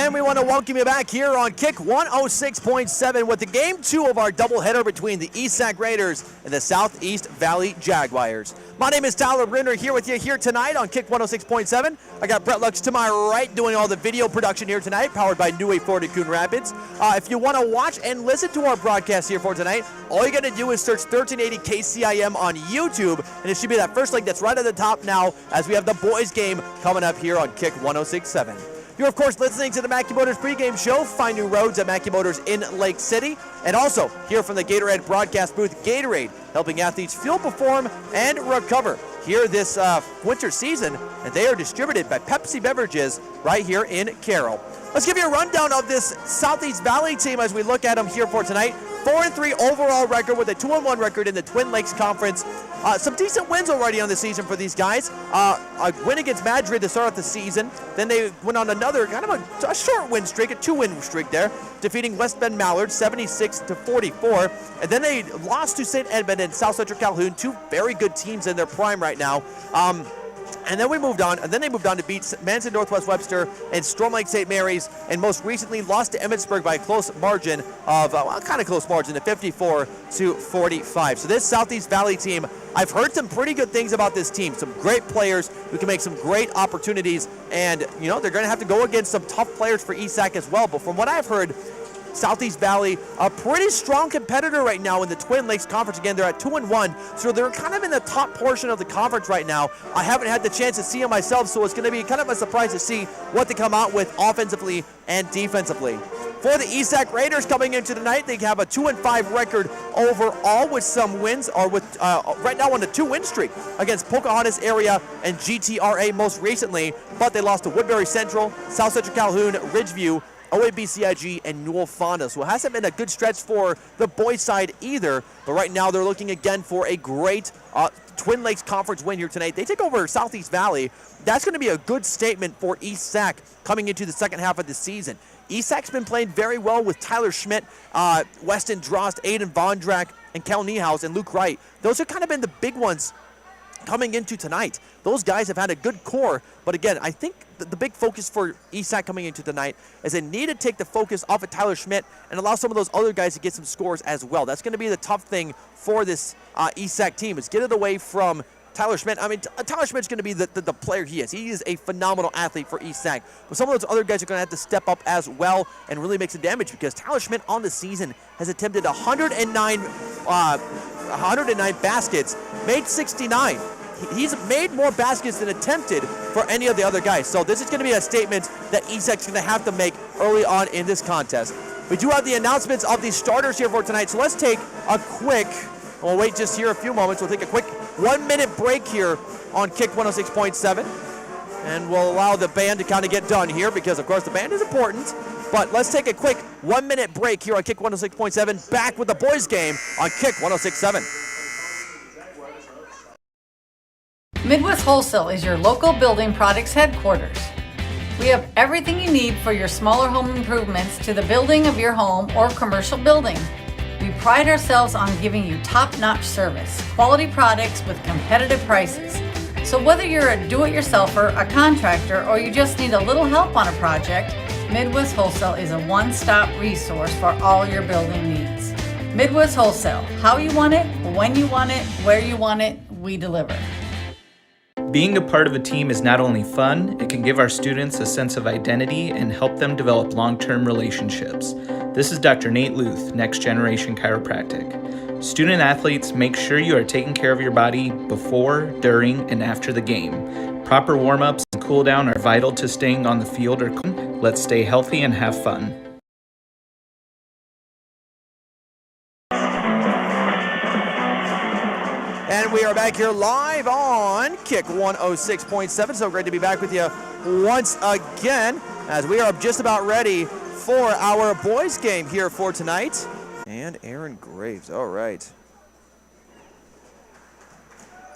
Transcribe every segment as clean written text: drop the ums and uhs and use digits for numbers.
And we want to welcome you back here on Kick 106.7 with the Game 2 of our doubleheader between the ESAC Raiders and the Southeast Valley Jaguars. My name is Tyler Brenner here with you here tonight on Kick 106.7. I got Brett Lux to my right doing all the video production here tonight, powered by New Wave Florida Coon Rapids. If you want to watch and listen to our broadcast here for tonight, all you got to do is search 1380 KCIM on YouTube, and it should be that first link that's right at the top now as we have the boys game coming up here on Kick 106.7. You're, of course, listening to the Mackey Motors pregame show. Find new roads at Mackey Motors in Lake City. And also, here from the Gatorade broadcast booth, Gatorade, helping athletes fuel, perform, and recover here this winter season. And they are distributed by Pepsi Beverages right here in Carroll. Let's give you a rundown of this Southeast Valley team as we look at them here for tonight. 4-3 overall record with a 2-1 record in the Twin Lakes Conference. Some decent wins already on the season for these guys. A win against Madrid to start off the season. Then they went on another kind of a short win streak, a 2-win streak there, defeating West Bend Mallard 76-44. And then they lost to St. Edmund and South Central Calhoun, two very good teams in their prime right now. And then we moved on, and then they moved on to beat Manson Northwest Webster and Storm Lake St. Mary's, and most recently lost to Emmitsburg by a close margin of, kind of close margin, of 54-45. So this Southeast Valley team, I've heard some pretty good things about this team. Some great players who can make some great opportunities, and, you know, they're going to have to go against some tough players for ESAC as well. But from what I've heard, Southeast Valley, a pretty strong competitor right now in the Twin Lakes Conference. Again, they're at 2-1, so they're kind of in the top portion of the conference right now. I haven't had the chance to see them myself, so it's going to be kind of a surprise to see what they come out with offensively and defensively. For the ESAC Raiders coming into tonight, they have a 2-5 record overall with some wins, or with right now on the 2-win streak against Pocahontas area and GTRA most recently, but they lost to Woodbury Central, South Central Calhoun, Ridgeview, OABCIG, and Newell Fonda. So it hasn't been a good stretch for the boys side either, but right now they're looking again for a great Twin Lakes Conference win here tonight. They take over Southeast Valley. That's going to be a good statement for ESAC coming into the second half of the season. ESAC's been playing very well with Tyler Schmidt, Weston Drost, Aiden Vondrak, and Cal Niehaus, and Luke Wright. Those have kind of been the big ones coming into tonight. Those guys have had a good core, but again, I think the big focus for ESAC coming into tonight is they need to take the focus off of Tyler Schmidt and allow some of those other guys to get some scores as well. That's going to be the tough thing for this ESAC team, is get it away from Tyler Schmidt. I mean, Tyler Schmidt's going to be the player he is. He is a phenomenal athlete for ESAC. But some of those other guys are going to have to step up as well and really make some damage, because Tyler Schmidt on the season has attempted 109 baskets, made 69. He's made more baskets than attempted for any of the other guys. So this is going to be a statement that ESAC's going to have to make early on in this contest. We do have the announcements of the starters here for tonight. So let's take a quick, we'll wait just here a few moments. We'll take a quick 1-minute break here on Kick 106.7. And we'll allow the band to kind of get done here, because, of course, the band is important. But let's take a quick 1-minute break here on Kick 106.7. Back with the boys game on Kick 106.7. Midwest Wholesale is your local building products headquarters. We have everything you need for your smaller home improvements to the building of your home or commercial building. We pride ourselves on giving you top-notch service, quality products with competitive prices. So whether you're a do-it-yourselfer, a contractor, or you just need a little help on a project, Midwest Wholesale is a one-stop resource for all your building needs. Midwest Wholesale, how you want it, when you want it, where you want it, we deliver. Being a part of a team is not only fun, it can give our students a sense of identity and help them develop long-term relationships. This is Dr. Nate Luth, Next Generation Chiropractic. Student athletes, make sure you are taking care of your body before, during, and after the game. Proper warm-ups and cool-down are vital to staying on the field or let's stay healthy and have fun. And we are back here live on Kick 106.7. So great to be back with you once again, as we are just about ready for our boys game here for tonight. And Aaron Graves, all right.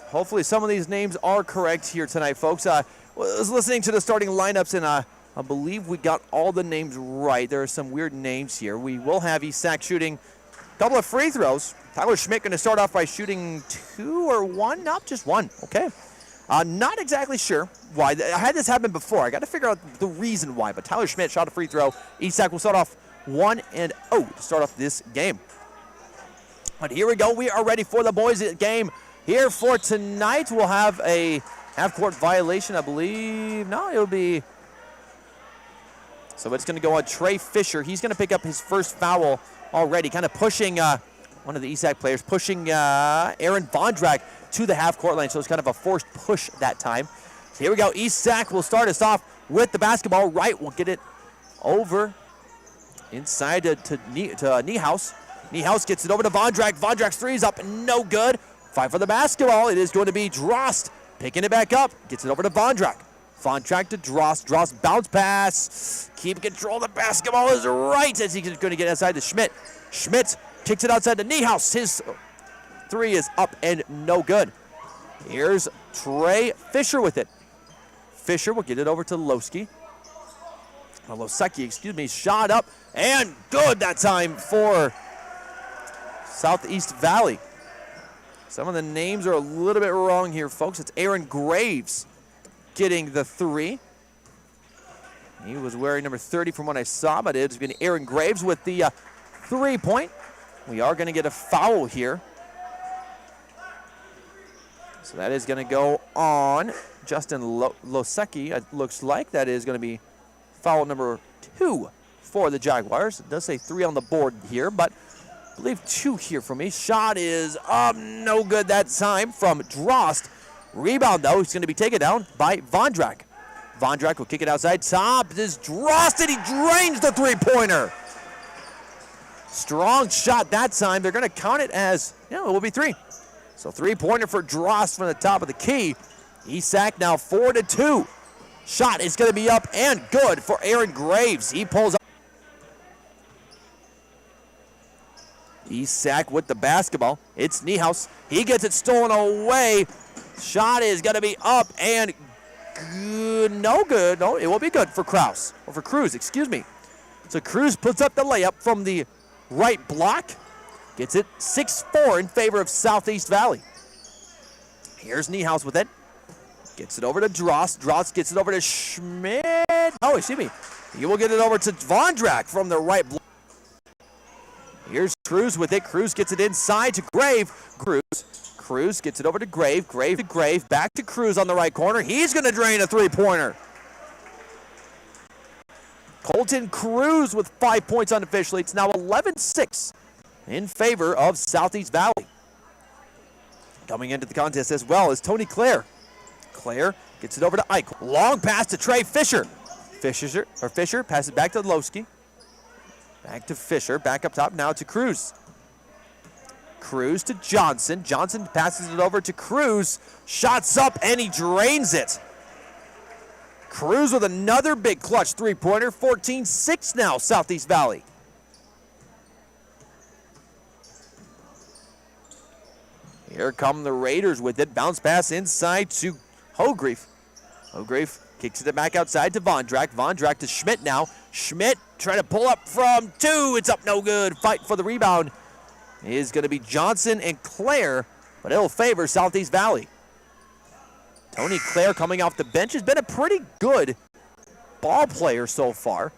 Hopefully some of these names are correct here tonight, folks. I was listening to the starting lineups, and I believe we got all the names right. There are some weird names here. We will have ESAC shooting a couple of free throws. Tyler Schmidt going to start off by shooting 2 or 1? Nope, just 1. Okay. Not exactly sure why. I had this happen before. I got to figure out the reason why. But Tyler Schmidt shot a free throw. ESAC will start off 1-0 to start off this game. But here we go. We are ready for the boys game here for tonight. We'll have a half-court violation, I believe. No, it'll be... So it's going to go on Trey Fisher. He's going to pick up his first foul already, kind of pushing one of the ESAC players, pushing Aaron Vondrak to the half-court line. So it's kind of a forced push that time. So here we go. ESAC will start us off with the basketball. Right, we'll get it over inside to Niehaus. Niehaus gets it over to Vondrak. Vondrak's three is up, no good. Fight for the basketball. It is going to be Drost picking it back up. Gets it over to Vondrak. Vondrak to Drost. Drost bounce pass. Keep control. The basketball is right as he's going to get inside to Schmidt. Schmidt kicks it outside to Niehaus. His three is up and no good. Here's Trey Fisher with it. Fisher will get it over to Losecki. Losecki, excuse me, shot up and good that time for Southeast Valley. Some of the names are a little bit wrong here, folks. It's Aaron Graves getting the three. He was wearing number 30 from what I saw, but it's been Aaron Graves with the 3-point. We are going to get a foul here. So that is going to go on Justin Losecki. It looks like that is going to be foul number 2 for the Jaguars. It does say 3 on the board here, but I believe 2 here for me. Shot is up, no good that time from Drost. Rebound, though, is going to be taken down by Vondrak. Vondrak will kick it outside. Top is Drost, and he drains the three-pointer. Strong shot that time. They're going to count it as, it will be 3. So three-pointer for Drost from the top of the key. ESAC now 4-2. Shot is going to be up and good for Aaron Graves. He pulls up. ESAC with the basketball. It's Niehaus. He gets it stolen away. Shot is going to be up and good. No good. No, it will be good for Kraus. Or for Cruz, excuse me. So Cruz puts up the layup from the right block. Gets it 6-4 in favor of Southeast Valley. Here's Niehaus with it. Gets it over to Drost. Drost gets it over to Schmidt. Oh, excuse me. He will get it over to Vondrak from the right block. Here's Cruz with it. Cruz gets it inside to Grave. Cruz gets it over to Grave. Grave to Grave. Back to Cruz on the right corner. He's going to drain a three-pointer. Colton Cruz with 5 points unofficially. It's now 11-6 in favor of Southeast Valley. Coming into the contest as well is Tony Clare. Clare gets it over to Ike. Long pass to Trey Fisher. Fisher passes it back to Losecki. Back to Fisher, back up top now to Cruz. Cruz to Johnson. Johnson passes it over to Cruz. Shots up and he drains it. Cruz with another big clutch three-pointer. 14-6 now, Southeast Valley. Here come the Raiders with it. Bounce pass inside to Hogrefe. Hogrefe kicks it back outside to Vondrak. Vondrak to Schmidt now. Schmidt trying to pull up from 2. It's up no good. Fight for the rebound is going to be Johnson and Clare, but it'll favor Southeast Valley. Tony Clare coming off the bench has been a pretty good ball player so far.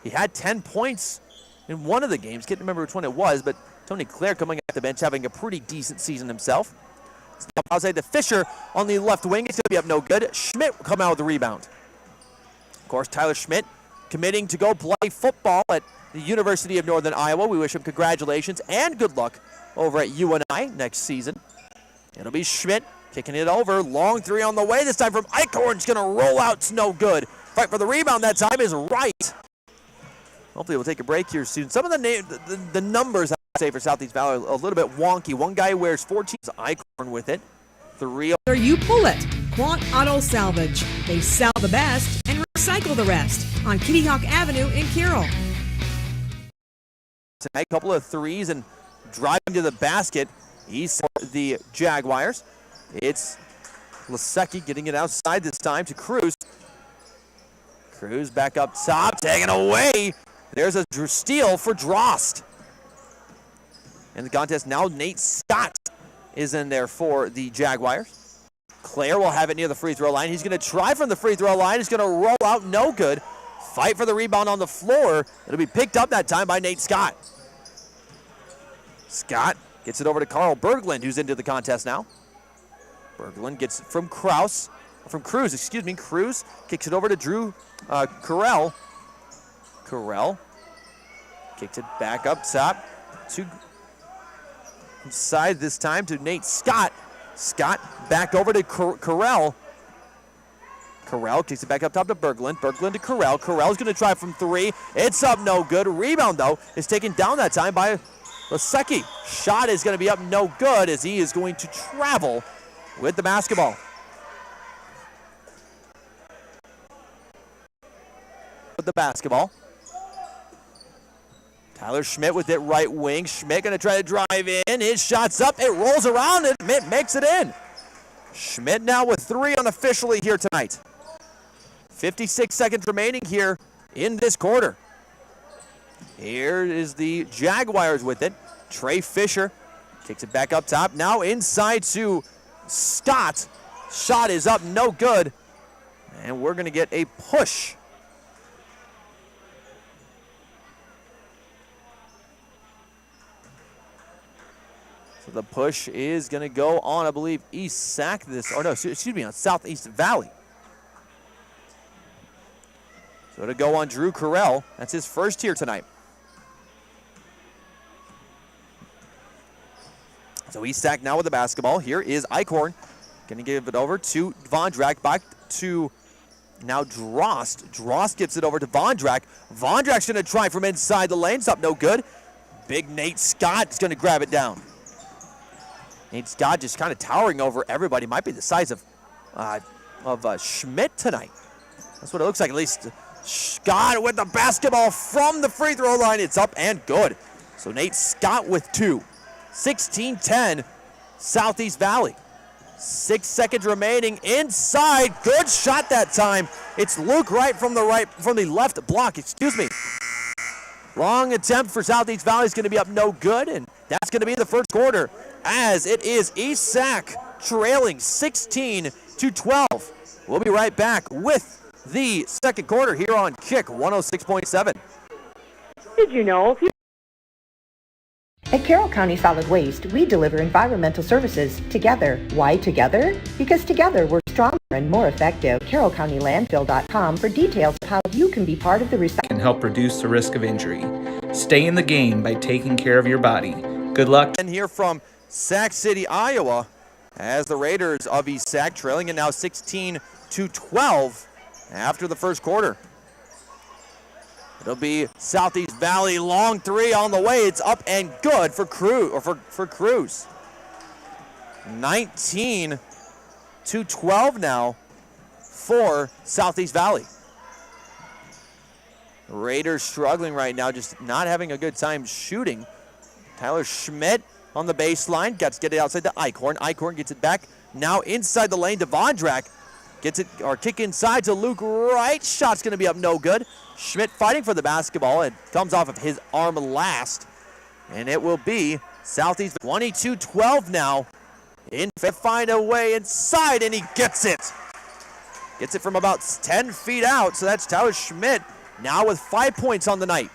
He had 10 points in one of the games. Can't remember which one it was, but Tony Clare coming off the bench having a pretty decent season himself. Outside to Fisher on the left wing. It's going to be up no good. Schmidt will come out with the rebound. Of course, Tyler Schmidt committing to go play football at the University of Northern Iowa. We wish him congratulations and good luck over at UNI next season. It'll be Schmidt kicking it over. Long three on the way. This time from Eichhorn. It's going to roll out. It's no good. Fight for the rebound that time is right. Hopefully we'll take a break here soon. Some of the numbers I would say for Southeast Valley are a little bit wonky. One guy wears 14. Eichhorn with it. You pull it. Quant Auto Salvage. They sell the best and recycle the rest on Kitty Hawk Avenue in Carroll. Tonight, a couple of threes and driving to the basket. He's the Jaguars. It's Losecki getting it outside this time to Cruz. Cruz back up top, taken away. There's a steal for Drost. In the contest now, Nate Scott is in there for the Jaguars. Claire will have it near the free throw line. He's going to try from the free throw line. He's going to roll out, no good. Fight for the rebound on the floor. It'll be picked up that time by Nate Scott. Scott gets it over to Carl Berglund, who's into the contest now. Berglund gets it from Cruz. Cruz kicks it over to Drew Carell. Carell kicks it back up top to inside this time to Nate Scott. Scott back over to Carell. Carell kicks it back up top to Berglund. Berglund to Carell. Carell's going to try from three. It's up, no good. Rebound, though, is taken down that time by Lasecki. Shot is going to be up, no good, as he is going to travel with the basketball. With the basketball. Tyler Schmidt with it right wing. Schmidt going to try to drive in. His shot's up. It rolls around and Schmidt makes it in. Schmidt now with 3 unofficially here tonight. 56 seconds remaining here in this quarter. Here is the Jaguars with it. Trey Fisher kicks it back up top. Now inside to Scott. Shot is up, no good. And we're going to get a push. So the push is going to go on, I believe, East Sac on Southeast Valley. So it'll go on Drew Carell. That's his first here tonight. So East Sac now with the basketball. Here is Eichhorn. Going to give it over to Vondrak. Back to now Drost. Drost gives it over to Vondrak. Vondrak's going to try from inside the lane. It's up, no good. Big Nate Scott is going to grab it down. Nate Scott just kind of towering over everybody. Might be the size of Schmidt tonight. That's what it looks like, at least. Scott with the basketball from the free throw line. It's up and good. So Nate Scott with 2. 16-10, Southeast Valley. 6 seconds remaining inside. Good shot that time. It's Luke Wright from the left block, excuse me. Long attempt for Southeast Valley is going to be up, no good, and that's going to be the first quarter, as it is East Sac trailing 16-12. We'll be right back with the second quarter here on Kick 106.7. Did you know? At Carroll County Solid Waste, we deliver environmental services together. Why together? Because together we're stronger and more effective. CarrollCountyLandfill.com for details of how you can be part of the recycling. Can help reduce the risk of injury. Stay in the game by taking care of your body. Good luck. And here from Sac City, Iowa, as the Raiders of East Sac trailing it now 16-12 after the first quarter. It'll be Southeast Valley, long 3 on the way. It's up and good for Cruz. 19-12 now for Southeast Valley. Raiders struggling right now, just not having a good time shooting. Tyler Schmidt on the baseline, gets it outside to Eichhorn. Eichhorn gets it back now inside the lane to Vondrak. Gets it, or kick inside to Luke Wright. Shot's going to be up, no good. Schmidt fighting for the basketball. It comes off of his arm last. And it will be Southeast 22-12 now. Find a way inside, and he gets it. Gets it from about 10 feet out. So that's Tyler Schmidt now with 5 points on the night.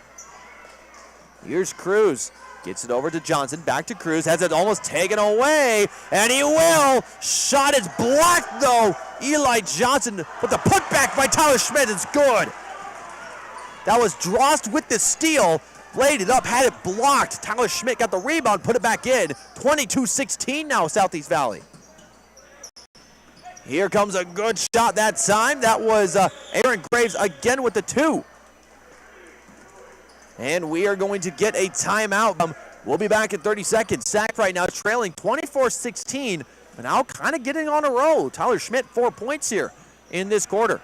Here's Cruz. Gets it over to Johnson, back to Cruz, has it almost taken away, and he will. Shot is blocked, though. Eli Johnson with the putback by Tyler Schmidt is good. That was Drost with the steal, laid it up, had it blocked. Tyler Schmidt got the rebound, put it back in. 22-16 now, Southeast Valley. Here comes a good shot that time. That was Aaron Graves again with the 2. And we are going to get a timeout. We'll be back in 30 seconds. Sac right now trailing 24-16, but now kind of getting on a roll. Tyler Schmidt, 4 points here in this quarter.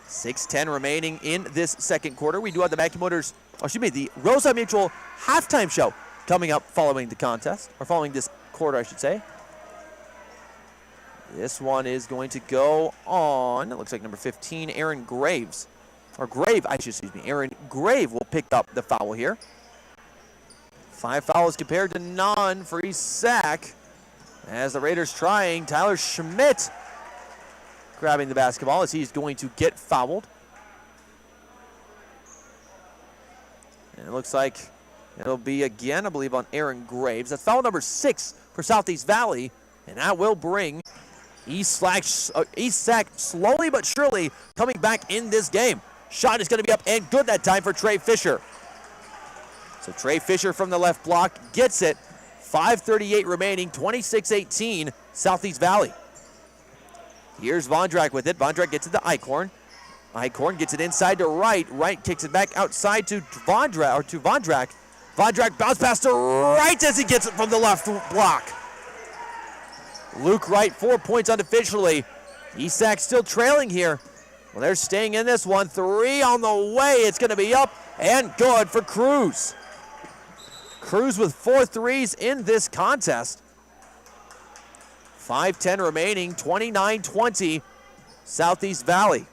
6:10 remaining in this second quarter. We do have the the Rosa Mutual halftime show coming up following the contest, or following this quarter, I should say. This one is going to go on, it looks like number 15, Aaron Graves. Aaron Grave will pick up the foul here. 5 fouls compared to none for East Sac. As the Raiders trying, Tyler Schmidt grabbing the basketball as he's going to get fouled. And it looks like it'll be again, I believe, on Aaron Graves. That's foul number 6 for Southeast Valley, and that will bring East Sac slowly but surely coming back in this game. Shot is going to be up and good that time for Trey Fisher. So Trey Fisher from the left block gets it. 5:38 remaining, 26-18, Southeast Valley. Here's Vondrak with it. Vondrak gets it to Eichhorn. Eichhorn gets it inside to Wright. Wright kicks it back outside to Vondrak. Vondrak bounce pass to Wright as he gets it from the left block. Luke Wright, 4 points unofficially. ESAC still trailing here. Well, they're staying in this one. 3 on the way. It's going to be up and good for Cruz. Cruz with 4 threes in this contest. 5:10 remaining, 29-20, Southeast Valley.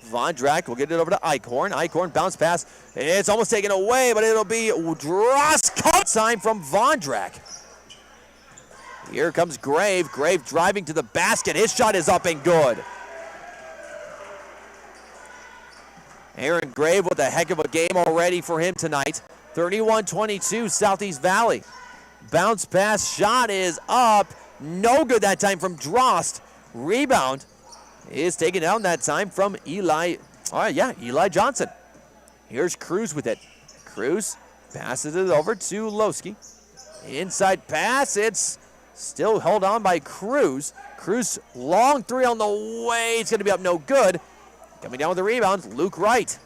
Vondrak will get it over to Eichhorn. Eichhorn bounce pass. It's almost taken away, but it'll be Drost cut time from Vondrak. Here comes Grave. Grave driving to the basket. His shot is up and good. Aaron Grave with a heck of a game already for him tonight. 31-22, Southeast Valley. Bounce pass shot is up. No good that time from Drost. Rebound is taken down that time from Eli Johnson. Here's Cruz with it. Cruz passes it over to Lowski. Inside pass, it's still held on by Cruz. Cruz, long 3 on the way. It's going to be up no good. Coming down with the rebound, Luke Wright.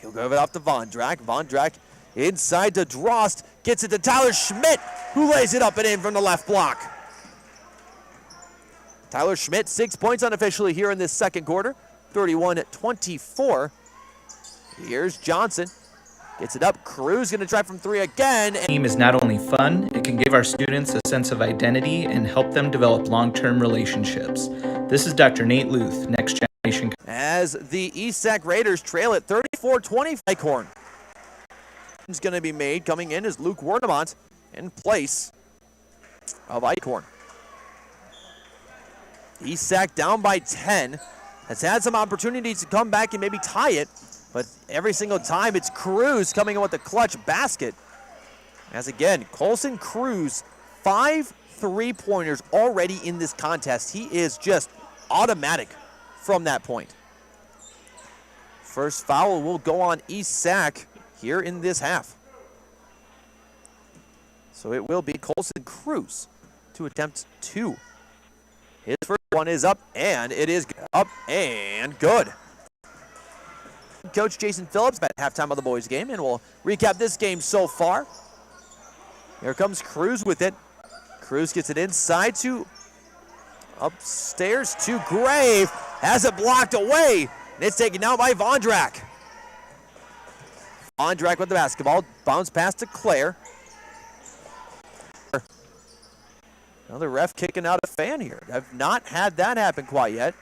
He'll give it off to Vondrak. Vondrak inside to Drost. Gets it to Tyler Schmidt, who lays it up and in from the left block. Tyler Schmidt, 6 points unofficially here in this second quarter. 31-24. Here's Johnson. Gets it up. Cruz going to try from 3 again. Team is not only fun, it can give our students a sense of identity and help them develop long-term relationships. This is Dr. Nate Luth, Next Generation. As the ESAC Raiders trail at 34-20, Eichhorn is going to be made. Coming in is Luke Wernemont in place of Eichhorn. ESAC down by 10. Has had some opportunities to come back and maybe tie it, but every single time it's Cruz coming in with the clutch basket. As again, Colson Cruz, 5 3-pointers already in this contest. He is just automatic from that point. First foul will go on ESAC here in this half. So it will be Colson Cruz to attempt 2. His first one is up, and it is up and good. Coach Jason Phillips at halftime of the boys game, and we'll recap this game so far. Here comes Cruz with it. Cruz gets it inside to upstairs to Grave. Has it blocked away, and it's taken down by Vondrak. Vondrak with the basketball. Bounce pass to Claire. Another ref kicking out a fan here. I've not had that happen quite yet.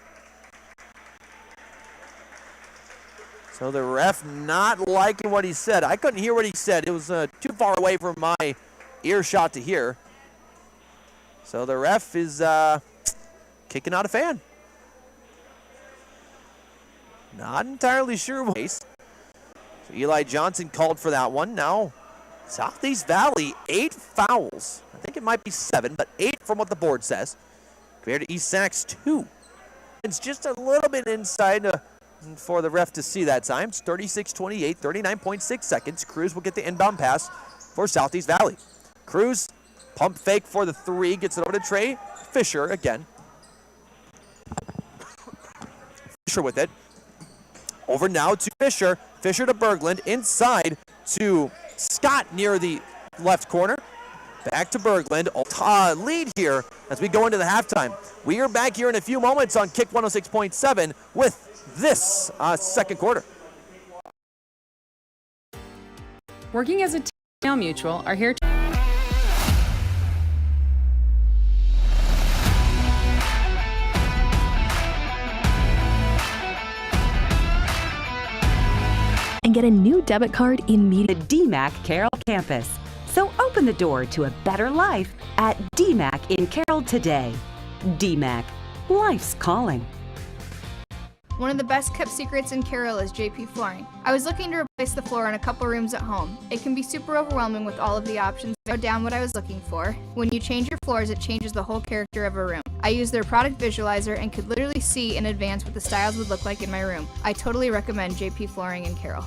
So the ref not liking what he said. I couldn't hear what he said. It was too far away from my earshot to hear. So the ref is kicking out a fan. Not entirely sure what. So Eli Johnson called for that one. Now Southeast Valley, 8 fouls. I think it might be 7, but 8 from what the board says. Compared to ESAC's 2. It's just a little bit inside for the ref to see that time. It's 36-28, 39.6 seconds. Cruz will get the inbound pass for Southeast Valley. Cruz, pump fake for the 3, gets it over to Trey Fisher again. Fisher with it. Over now to Fisher. Fisher to Berglund. Inside to Scott near the left corner. Back to Berglund. Lead here as we go into the halftime. We are back here in a few moments on Kick 106.7 with this second quarter. Working as a team, Mail Mutual are here to and get a new debit card immediately. The DMAC Carroll campus. Open the door to a better life at DMAC in Carroll today. DMAC, life's calling. One of the best kept secrets in Carroll is JP Flooring. I was looking to replace the floor in a couple rooms at home. It can be super overwhelming with all of the options. I wrote down what I was looking for. When you change your floors, it changes the whole character of a room. I used their product visualizer and could literally see in advance what the styles would look like in my room. I totally recommend JP Flooring in Carroll.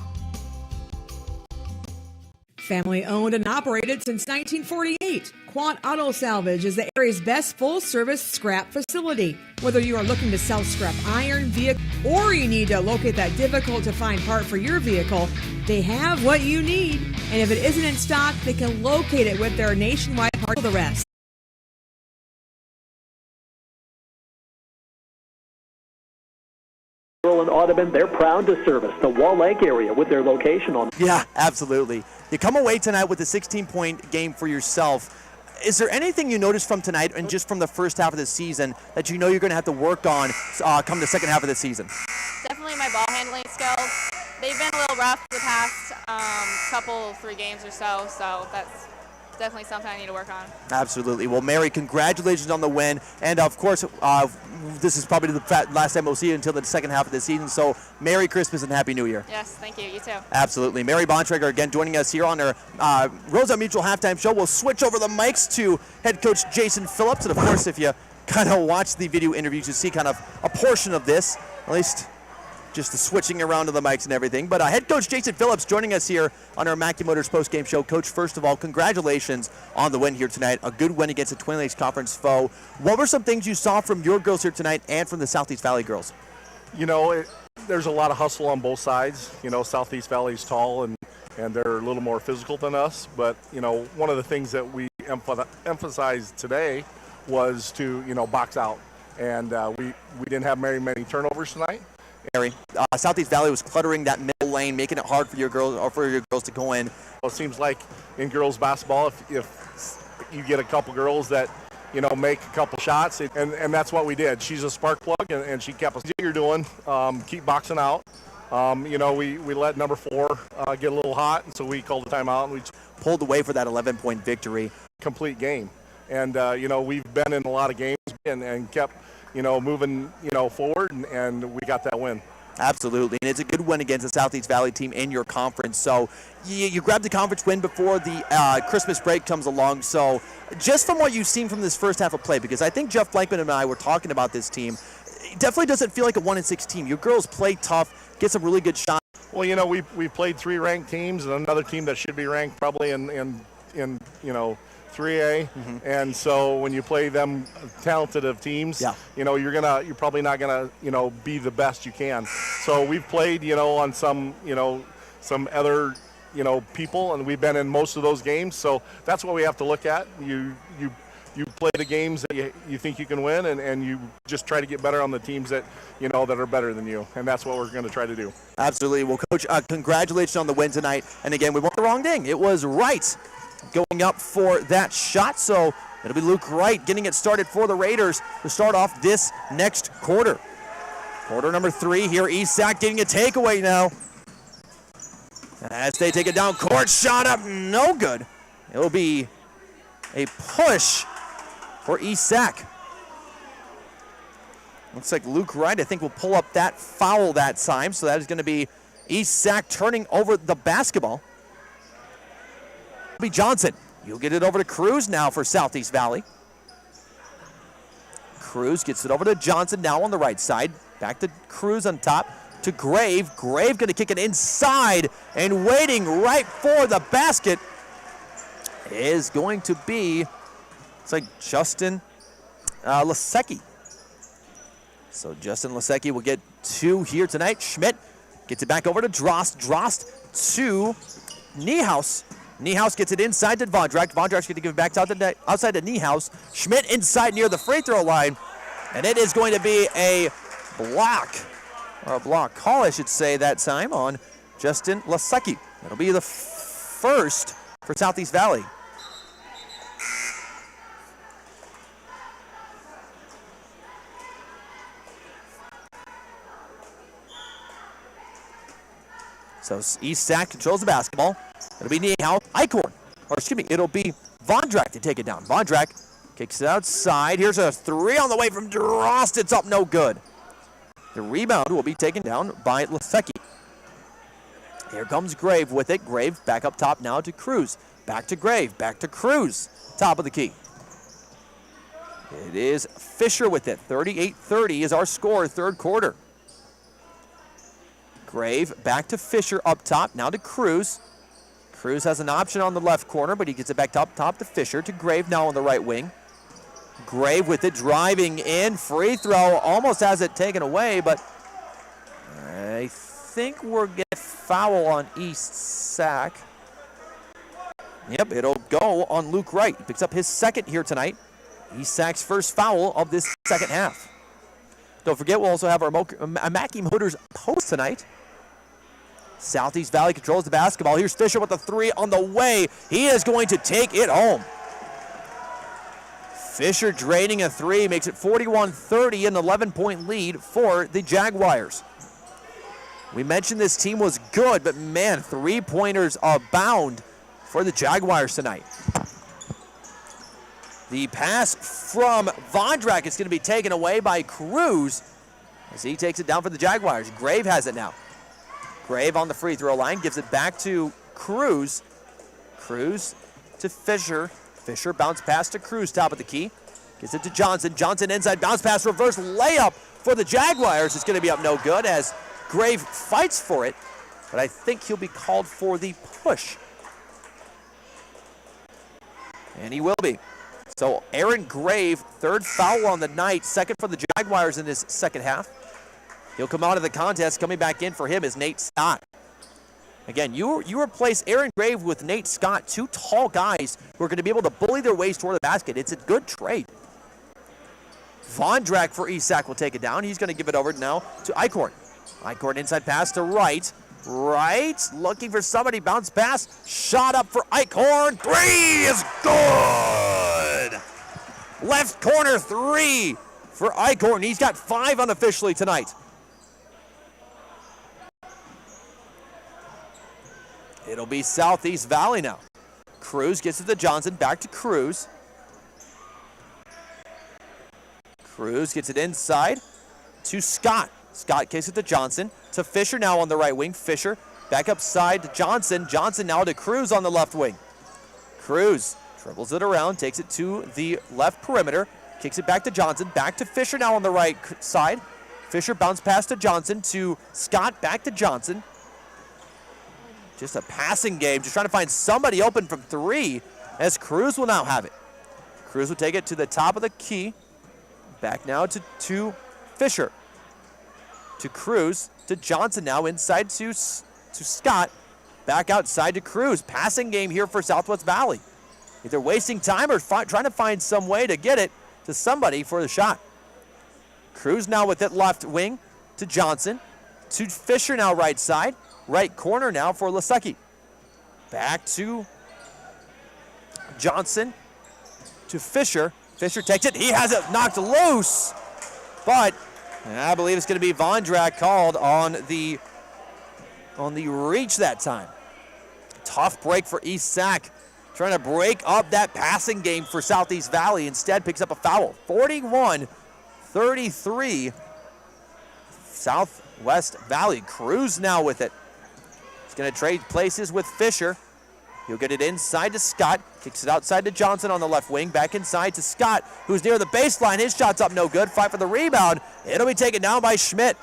Family owned and operated since 1948, Quant Auto Salvage is the area's best full-service scrap facility. Whether you are looking to sell scrap iron, vehicle, or you need to locate that difficult-to-find part for your vehicle, they have what you need. And if it isn't in stock, they can locate it with their nationwide part of the rest. And Audubon, they're proud to service the Wall Lake area with their location on. Yeah, absolutely. You come away tonight with a 16-point game for yourself. Is there anything you noticed from tonight and just from the first half of the season that you know you're going to have to work on come the second half of the season? Definitely my ball handling skills. They've been a little rough the past couple, 3 games or so that's definitely something I need to work on. Absolutely. Well, Mary, congratulations on the win. And, of course, this is probably the last time we'll see you until the second half of the season. So, Merry Christmas and Happy New Year. Yes, thank you. You too. Absolutely. Mary Bontrager again joining us here on our Rosa Mutual halftime show. We'll switch over the mics to head coach Jason Phillips. And, of course, if you kind of watch the video interviews, you see kind of a portion of this, at least just the switching around of the mics and everything. But head coach Jason Phillips joining us here on our Mackey Motors post-game show. Coach, first of all, congratulations on the win here tonight. A good win against a Twin Lakes Conference foe. What were some things you saw from your girls here tonight and from the Southeast Valley girls? You know, there's a lot of hustle on both sides. You know, Southeast Valley's tall and they're a little more physical than us. But, you know, one of the things that we emphasized today was to, you know, box out. And we didn't have very many turnovers tonight. Mary, Southeast Valley was cluttering that middle lane, making it hard for your girls to go in. Well, it seems like in girls basketball, if you get a couple girls that, you know, make a couple shots, and that's what we did. She's a spark plug, and she kept us. You're doing, keep boxing out. You know, we let number 4 get a little hot, and so we called the timeout and we pulled away for that 11-point victory. Complete game, and you know, we've been in a lot of games and kept, you know, moving, you know, forward, and we got that win. Absolutely, and it's a good win against the Southeast Valley team in your conference. So you grabbed the conference win before the Christmas break comes along. So just from what you've seen from this first half of play, because I think Jeff Blankman and I were talking about this team, it definitely doesn't feel like a 1-6 team. Your girls play tough, get some really good shots. Well, you know, we played 3 ranked teams and another team that should be ranked probably in you know, 3A, and so when you play them talented of teams, you know, you're probably not gonna, you know, be the best you can. So we've played, you know, on some, you know, some other, you know, people, and we've been in most of those games. So that's what we have to look at. You play the games that you think you can win, and you just try to get better on the teams that, you know, that are better than you, and that's what we're going to try to do. Absolutely. Well, Coach, congratulations on the win tonight. And again, we want the wrong thing. It was Wright going up for that shot. So it'll be Luke Wright getting it started for the Raiders to start off this next quarter. Quarter number 3 here. Esac getting a takeaway now. As they take it down court, shot up, no good. It'll be a push for Esac. Looks like Luke Wright, I think, will pull up that foul that time. So that is going to be Esac turning over the basketball. Be Johnson. You'll get it over to Cruz now for Southeast Valley. Cruz gets it over to Johnson now on the right side. Back to Cruz on top to Grave. Grave going to kick it inside, and waiting right for the basket is going to be, it's like Justin Lasecki. So Justin Lasecki will get 2 here tonight. Schmidt gets it back over to Drost. Drost to Niehaus. Niehaus gets it inside to Vondrak. Vondrak's going to give it back outside to Niehaus. Schmidt inside near the free throw line. And it is going to be a block, or a block call, I should say, that time on Justin Lasecki. That'll be the first for Southeast Valley. So Esac controls the basketball. It'll be Niehaus. Eichhorn or excuse me, it'll be Vondrak to take it down. Vondrak kicks it outside. Here's a three on the way from Drost. It's up, no good. The rebound will be taken down by Lesecki. Here comes Grave with it. Grave back up top now to Cruz. Back to Grave, back to Cruz. Top of the key. It is Fisher with it. 38-30 is our score, third quarter. Grave back to Fisher up top, now to Cruz. Cruz has an option on the left corner, but he gets it back top to Fisher, to Grave now on the right wing. Grave with it, driving in, free throw, almost has it taken away, but I think we're getting a foul on East Sac. Yep, it'll go on Luke Wright. He picks up his second here tonight. East Sac's first foul of this second half. Don't forget, we'll also have our Mackey Motors post tonight. Southeast Valley controls the basketball. Here's Fisher with the three on the way. He is going to take it home. Fisher draining a three, makes it 41-30, an 11-point lead for the Jaguars. We mentioned this team was good, but man, three-pointers abound for the Jaguars tonight. The pass from Vondrak is going to be taken away by Cruz as he takes it down for the Jaguars. Grave has it now. Grave on the free throw line, gives it back to Cruz. Cruz to Fisher. Fisher bounce pass to Cruz, top of the key. Gets it to Johnson. Johnson inside, bounce pass, reverse layup for the Jaguars. It's going to be up no good as Grave fights for it, but I think he'll be called for the push. And he will be. So Aaron Grave, third foul on the night, second for the Jaguars in this second half. He'll come out of the contest. Coming back in for him is Nate Scott. Again, you replace Aaron Grave with Nate Scott, two tall guys who are going to be able to bully their ways toward the basket. It's a good trade. Vondrak for East Sac will take it down. He's going to give it over now to Eichhorn. Eichhorn inside pass to Wright. Wright looking for somebody. Bounce pass. Shot up for Eichhorn. Three is good. Left corner three for Eichhorn. He's got 5 unofficially tonight. It'll be Southeast Valley now. Cruz gets it to Johnson, back to Cruz. Cruz gets it inside to Scott. Scott kicks it to Johnson, to Fisher now on the right wing. Fisher back up side to Johnson. Johnson now to Cruz on the left wing. Cruz dribbles it around, takes it to the left perimeter, kicks it back to Johnson, back to Fisher now on the right side. Fisher bounce pass to Johnson, to Scott, back to Johnson. Just a passing game, just trying to find somebody open from three as Cruz will now have it. Cruz will take it to the top of the key. Back now to Fisher. To Cruz, to Johnson now inside to Scott. Back outside to Cruz. Passing game here for Southwest Valley. Either wasting time or trying to find some way to get it to somebody for the shot. Cruz now with it left wing to Johnson. To Fisher now right side. Right corner now for Lesecki. Back to Johnson. To Fisher. Fisher takes it. He has it knocked loose. But I believe it's going to be Vondrak called on the reach that time. Tough break for East Sac. Trying to break up that passing game for Southeast Valley. Instead picks up a foul. 41-33. Southwest Valley. Cruz now with it. He's going to trade places with Fisher. He'll get it inside to Scott. Kicks it outside to Johnson on the left wing. Back inside to Scott, who's near the baseline. His shot's up no good. Fight for the rebound. It'll be taken down by Schmidt.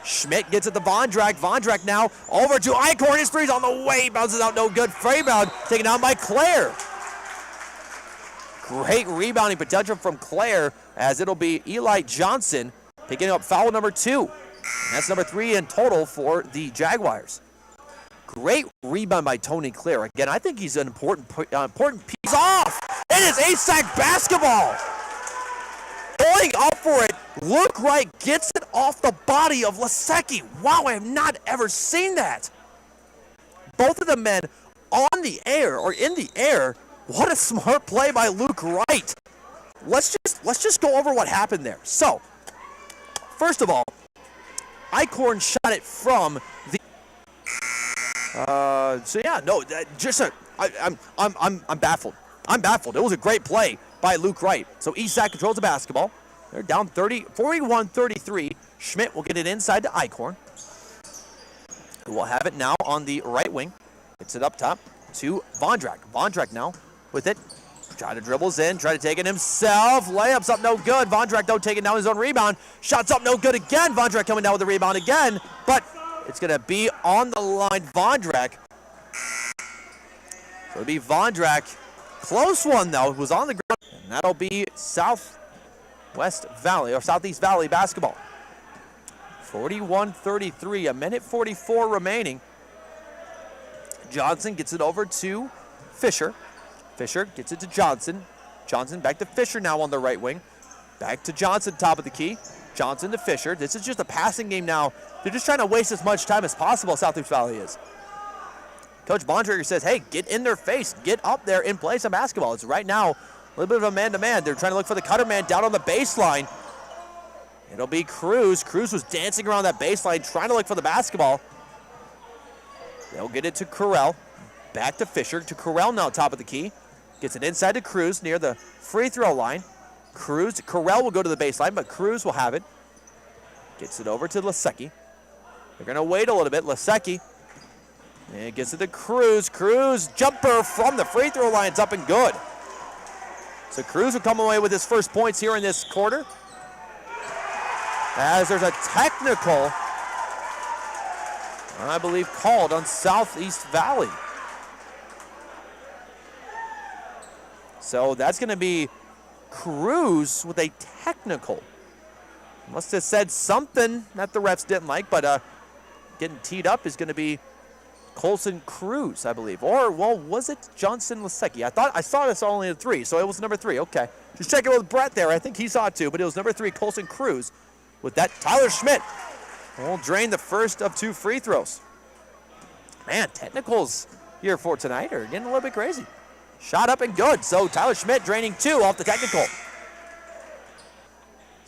Schmidt gets it to Vondrak. Vondrak now over to Eichhorn. His three's on the way. Bounces out no good. Rebound taken down by Claire. Great rebounding potential from Claire as it'll be Eli Johnson picking up foul number 2. And that's number 3 in total for the Jaguars. Great rebound by Tony Claire. Again, I think he's an important piece off. It is ASAC basketball. Going up for it. Luke Wright gets it off the body of Lesecki. Wow, I have not ever seen that. Both of the men on the air or in the air. What a smart play by Luke Wright. Let's just go over what happened there. So, first of all, Eichhorn shot it from the just a I'm baffled. I'm baffled. It was a great play by Luke Wright. So ESAC controls the basketball. They're down 41-33. Schmidt will get it inside to Eichhorn, who will have it now on the right wing. Gets it up top to Vondrak. Vondrak now with it. Try to dribbles in, try to take it himself. Layups up, no good. Vondrak though taking down his own rebound. Shots up, no good again. Vondrak coming down with the rebound again, but it's going to be on the line. Vondrak. So it'll be Vondrak. Close one though. It was on the ground, and that'll be Southwest Valley or Southeast Valley basketball. 41-33, a minute 44 remaining. Johnson gets it over to Fisher. Fisher gets it to Johnson. Johnson back to Fisher now on the right wing. Back to Johnson, top of the key. Johnson to Fisher. This is just a passing game now. They're just trying to waste as much time as possible, Southeast Valley is. Coach Bontrager says, hey, get in their face. Get up there and play some basketball. It's right now a little bit of a man-to-man. They're trying to look for the cutter man down on the baseline. It'll be Cruz. Cruz was dancing around that baseline trying to look for the basketball. They'll get it to Correll. Back to Fisher. To Correll now, top of the key. Gets it inside to Cruz near the free throw line. Correll will go to the baseline, but Cruz will have it. Gets it over to Lasecki. They're going to wait a little bit. Lasecki. And gets it to Cruz. Cruz, jumper from the free throw line. It's up and good. So Cruz will come away with his first points here in this quarter. As there's a technical, I believe, called on Southeast Valley. So that's going to be Cruz with a technical. Must have said something that the refs didn't like, but getting teed up is going to be Colson Cruz, I believe. Or, well, was it Johnson Lasecki? I saw this only at 3, so it was number 3. Okay. Just checking with Brett there. I think he saw it too, but it was number 3, Colson Cruz. With that, Tyler Schmidt will drain the first of 2 free throws. Man, technicals here for tonight are getting a little bit crazy. Shot up and good. So Tyler Schmidt draining 2 off the technical.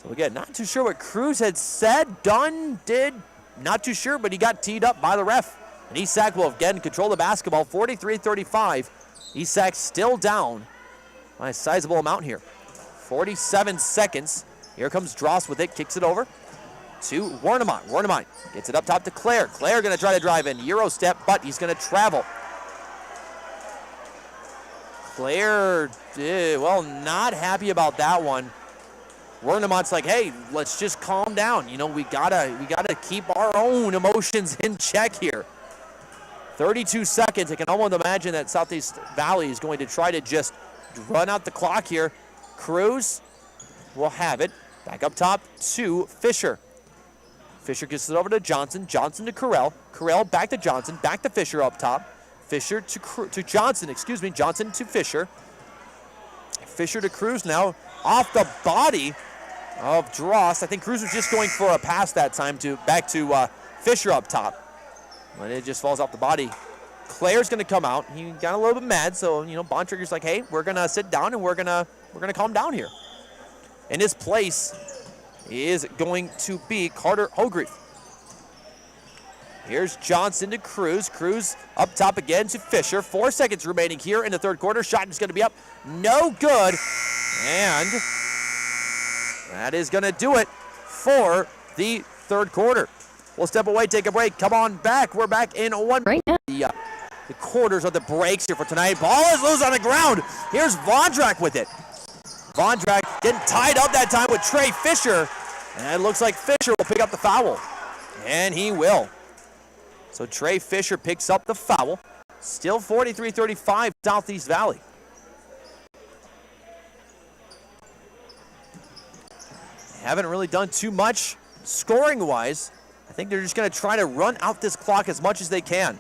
So again, not too sure what Cruz had said, done, did. Not too sure, but he got teed up by the ref. And ESAC will again control the basketball, 43-35. ESAC still down by a sizable amount here. 47 seconds. Here comes Dross with it, kicks it over to Warnemont. Warnemont gets it up top to Claire. Claire going to try to drive in, Euro step, but he's going to travel. Claire, well, not happy about that one. Warnemont's like, hey, let's just calm down. You know, we gotta keep our own emotions in check here. 32 seconds. I can almost imagine that Southeast Valley is going to try to just run out the clock here. Cruz will have it. Back up top to Fisher. Fisher gets it over to Johnson. Johnson to Correll. Correll back to Johnson. Back to Fisher up top. Fisher to Johnson, excuse me. Johnson to Fisher. Fisher to Cruz now. Off the body of Dross. I think Cruz was just going for a pass that time back to Fisher up top. But it just falls off the body. Claire's going to come out. He got a little bit mad, so, you know, Bontrager's like, hey, we're going to sit down and we're going to calm down here. In his place is going to be Carter Hogrefe. Here's Johnson to Cruz. Cruz up top again to Fisher. 4 seconds remaining here in the third quarter. Shot is going to be up. No good. And that is going to do it for the third quarter. We'll step away, take a break. Come on back. We're back in one. Right now. The quarters of the breaks here for tonight. Ball is loose on the ground. Here's Vondrak with it. Vondrak getting tied up that time with Trey Fisher. And it looks like Fisher will pick up the foul. And he will. So Trey Fisher picks up the foul. Still 43-35 Southeast Valley. Haven't really done too much scoring-wise. I think they're just going to try to run out this clock as much as they can.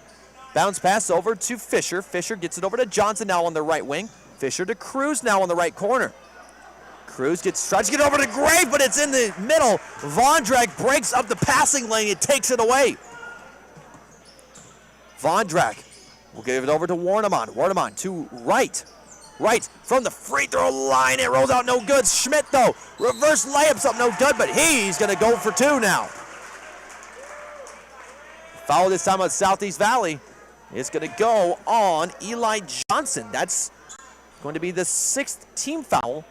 Bounce pass over to Fisher. Fisher gets it over to Johnson now on the right wing. Fisher to Cruz now on the right corner. Cruz tries to get over to Gray, but it's in the middle. Vondrak breaks up the passing lane and takes it away. Vondrak will give it over to Warnemont. Warnemont to Wright. Wright from the free throw line. It rolls out no good. Schmidt, though, reverse layups up no good, but he's going to go for 2 now. Foul this time on Southeast Valley. is going to go on Eli Johnson. That's going to be the 6th team foul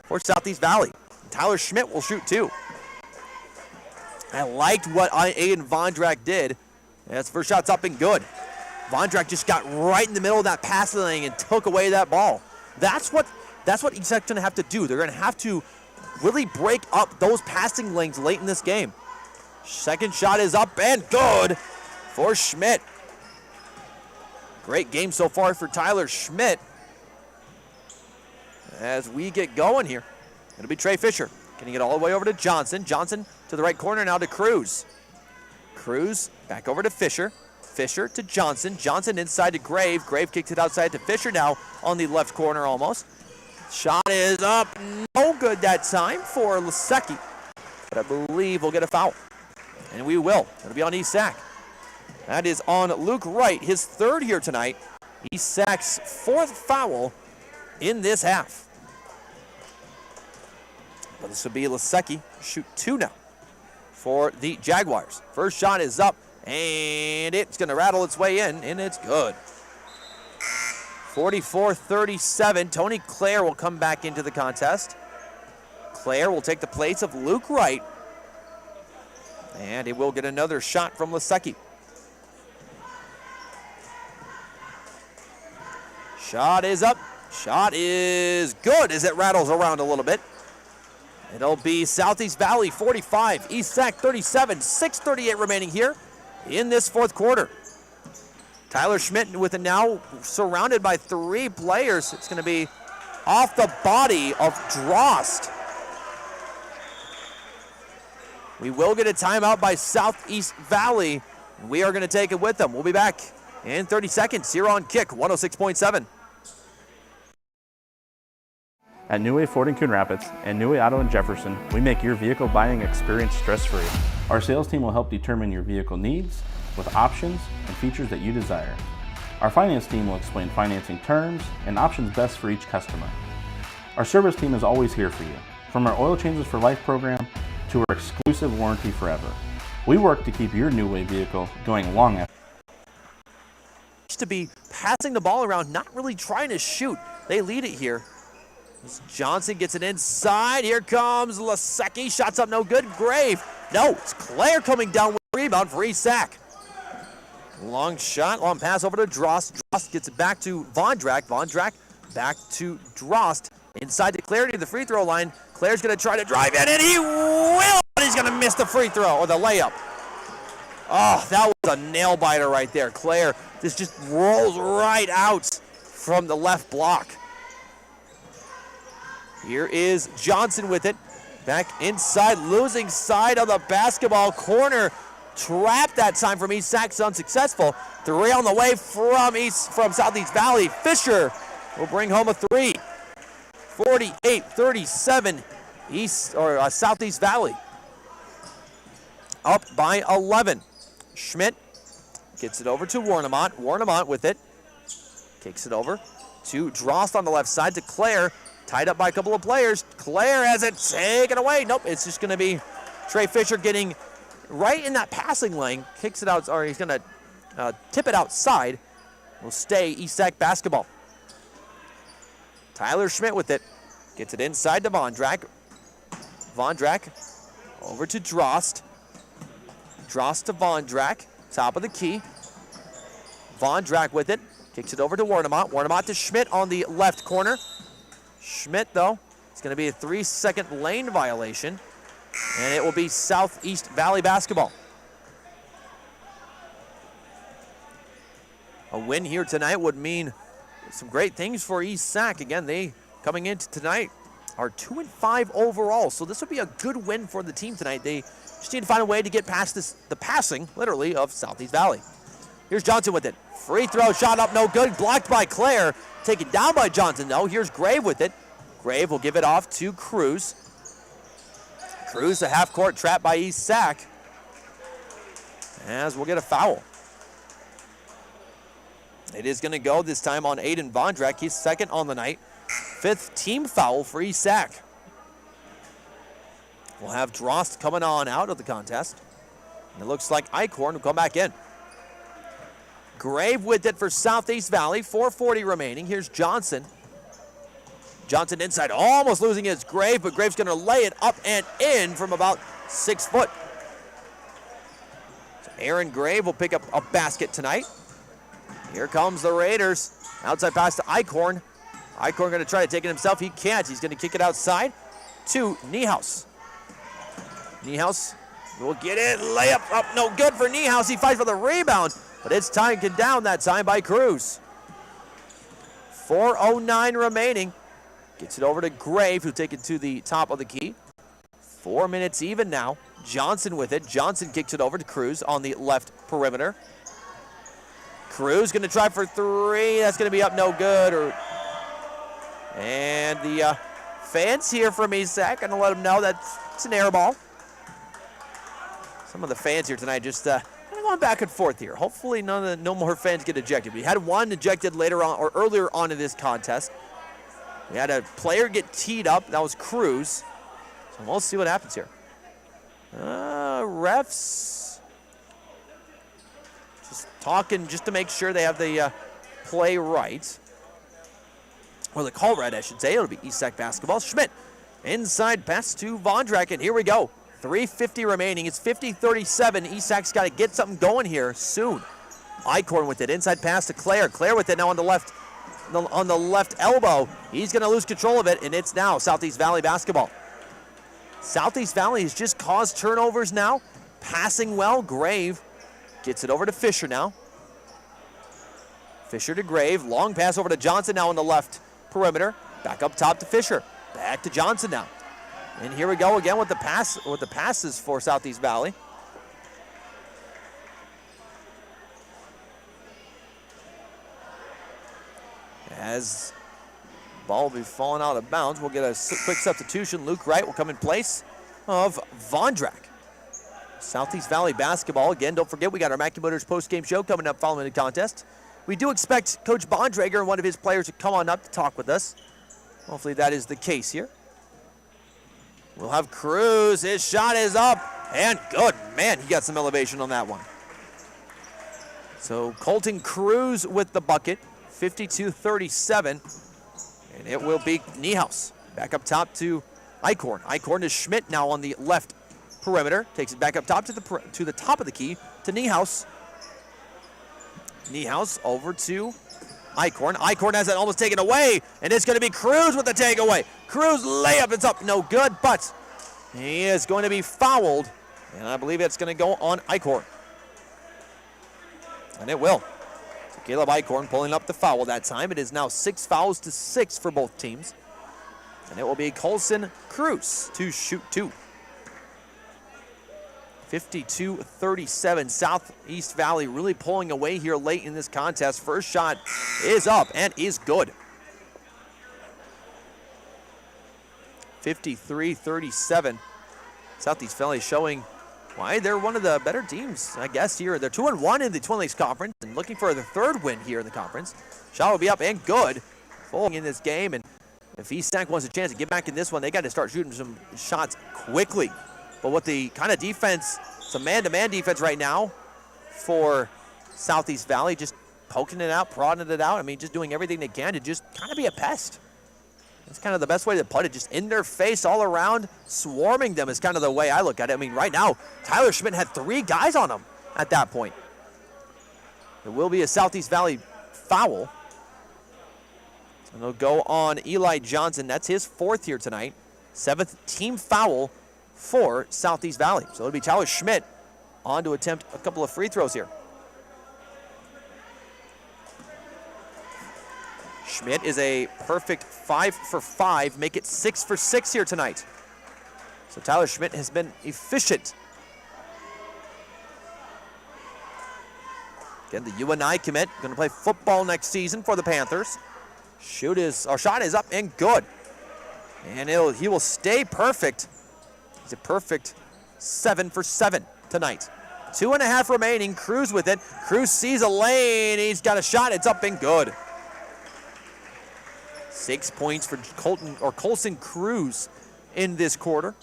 for Southeast Valley. Tyler Schmidt will shoot 2. I liked what Aiden Vondrak did. His first shot's up and good. Vondrak just got right in the middle of that passing lane and took away that ball. That's what ESAC's going to have to do. They're going to have to really break up those passing lanes late in this game. Second shot is up and good for Schmidt. Great game so far for Tyler Schmidt. As we get going here, it'll be Trey Fisher. Getting it all the way over to Johnson. Johnson to the right corner now to Cruz. Cruz back over to Fisher. Fisher to Johnson. Johnson inside to Grave. Grave kicks it outside to Fisher now on the left corner almost. Shot is up. No good that time for Lasecki. But I believe we'll get a foul. And we will. It'll be on ESAC. That is on Luke Wright, his 3rd here tonight. ESAC's 4th foul in this half. But this will be Lasecki. Shoot 2 now for the Jaguars. First shot is up, and it's going to rattle its way in, and it's good. 44-37. Tony Clare will come back into the contest. Clare will take the place of Luke Wright, and he will get another shot from Lasecki. Shot is up. Shot is good as it rattles around a little bit. It'll be Southeast Valley 45, ESAC 37, 6:38 remaining here in this 4th quarter. Tyler Schmidt with it now surrounded by 3 players. It's going to be off the body of Drost. We will get a timeout by Southeast Valley. We are going to take it with them. We'll be back in 30 seconds here on Kick 106.7. At New Way Ford in Coon Rapids and New Way Auto in Jefferson, we make your vehicle buying experience stress-free. Our sales team will help determine your vehicle needs with options and features that you desire. Our finance team will explain financing terms and options best for each customer. Our service team is always here for you, from our Oil Changes for Life program to our exclusive warranty forever. We work to keep your New Way vehicle going long after. To be passing the ball around, not really trying to shoot. They lead it here. Johnson gets it inside. Here comes Lasecki. Shots up, no good. Grave. No, it's Clare coming down with a rebound for ESAC. Long shot, long pass over to Drost. Drost gets it back to Vondrak. Vondrak back to Drost. Inside to Clare to the free throw line. Clare's going to try to drive in, and he will, but he's going to miss the free throw, or the layup. Oh, that was a nail biter right there. Clare, this just rolls right out from the left block. Here is Johnson with it. Back inside, losing side of the basketball corner. Trapped that time from ESAC, unsuccessful. 3 on the way from Southeast Valley. Fisher will bring home a 3. 48-37, Southeast Valley. Up by 11. Schmidt gets it over to Warnemont. Warnemont with it. Kicks it over to Drost on the left side to Clare. Tied up by a couple of players. Clare has it taken away. Nope, it's just going to be Trey Fisher getting right in that passing lane. Kicks it out, or he's going to tip it outside. Will stay ESAC basketball. Tyler Schmidt with it. Gets it inside to Vondrak. Vondrak over to Drost. Drost to Vondrak. Top of the key. Vondrak with it. Kicks it over to Warnemont. Warnemont to Schmidt on the left corner. Schmidt, though, it's going to be a 3-second lane violation, and it will be Southeast Valley basketball. A win here tonight would mean some great things for ESAC. Again, they, coming into tonight, are 2-5 overall, so this would be a good win for the team tonight. They just need to find a way to get past the passing, literally, of Southeast Valley. Here's Johnson with it. Free throw shot up, no good. Blocked by Clare. Taken down by Johnson, though. Here's Grave with it. Grave will give it off to Cruz. Cruz, a half-court trap by ESAC. As we'll get a foul. It is going to go this time on Aiden Vondrak. He's 2nd on the night. 5th team foul for ESAC. We'll have Drost coming on out of the contest. And it looks like Eichhorn will come back in. Grave with it for Southeast Valley. 4:40 remaining. Here's Johnson. Johnson inside, almost losing his Grave, but Grave's going to lay it up and in from about 6 foot. So Aaron Grave will pick up a basket tonight. Here comes the Raiders. Outside pass to Eichhorn. Eichhorn going to try to take it himself. He can't. He's going to kick it outside to Niehaus. Niehaus will get it. Layup up, no good for Niehaus. He fights for the rebound, but it's taken down that time by Cruz. 4:09 remaining. Gets it over to Grave, who take it to the top of the key. 4 minutes even now. Johnson with it. Johnson kicks it over to Cruz on the left perimeter. Cruz going to try for three. That's going to be up no good. And the fans here from ESAC going to let them know that it's an air ball. Some of the fans here tonight just kind of going back and forth here. Hopefully no more fans get ejected. We had one ejected later on or earlier on in this contest. We had a player get teed up. That was Cruz. So we'll see what happens here. Refs just talking just to make sure they have the play right. Or the call right, I should say. It'll be ESAC basketball. Schmidt inside pass to Vondrak, and here we go. 3:50 remaining. It's 50-37. ESAC's got to get something going here soon. Eichhorn with it. Inside pass to Claire. Claire with it now on the left elbow. He's going to lose control of it, and it's now Southeast Valley basketball. Southeast Valley has just caused turnovers now. Passing well. Grave gets it over to Fisher now. Fisher to Grave. Long pass over to Johnson now on the left perimeter. Back up top to Fisher. Back to Johnson now. And here we go again with the passes for Southeast Valley. As ball will be falling out of bounds, we'll get a quick substitution. Luke Wright will come in place of Vondrak. Southeast Valley basketball. Again, don't forget we got our Mackey Motors post-game show coming up following the contest. We do expect Coach Bondrager and one of his players to come on up to talk with us. Hopefully that is the case here. We'll have Cruz. His shot is up and good. Man, he got some elevation on that one. So Colton Cruz with the bucket. 52-37, and it will be Niehaus. Back up top to Eichhorn. Eichhorn to Schmidt now on the left perimeter. Takes it back up top to the top of the key to Niehaus. Niehaus over to Eichhorn. Eichhorn has it almost taken away, and it's going to be Cruz with the takeaway. Cruz layup, it's up, no good, but he is going to be fouled, and I believe it's going to go on Eichhorn. And it will. Caleb Eichhorn pulling up the foul that time. It is now 6 fouls to 6 for both teams. And it will be Colson Cruz to shoot 2. 52-37. Southeast Valley really pulling away here late in this contest. First shot is up and is good. 53-37. Southeast Valley showing why they're one of the better teams, I guess, here. They're 2-1 in the Twin Lakes Conference and looking for their third win here in the conference. Shot will be up and good. Falling in this game, and if ESAC wants a chance to get back in this one, they got to start shooting some shots quickly. But with the kind of defense, some man-to-man defense right now for Southeast Valley, just poking it out, prodding it out. I mean, just doing everything they can to just kind of be a pest. That's kind of the best way to put it, just in their face all around, swarming them is kind of the way I look at it. I mean, right now, Tyler Schmidt had 3 guys on him at that point. There will be a Southeast Valley foul. And it'll go on Eli Johnson. That's his 4th here tonight. 7th team foul for Southeast Valley. So it'll be Tyler Schmidt on to attempt a couple of free throws here. Schmidt is a perfect 5 for 5, make it 6 for 6 here tonight. So Tyler Schmidt has been efficient. Again, the UNI commit, going to play football next season for the Panthers. Shot is up and good. And he will stay perfect. He's a perfect 7 for 7 tonight. 2.5 remaining, Cruz with it. Cruz sees a lane, he's got a shot, it's up and good. 6 points for Colson Cruz in this quarter.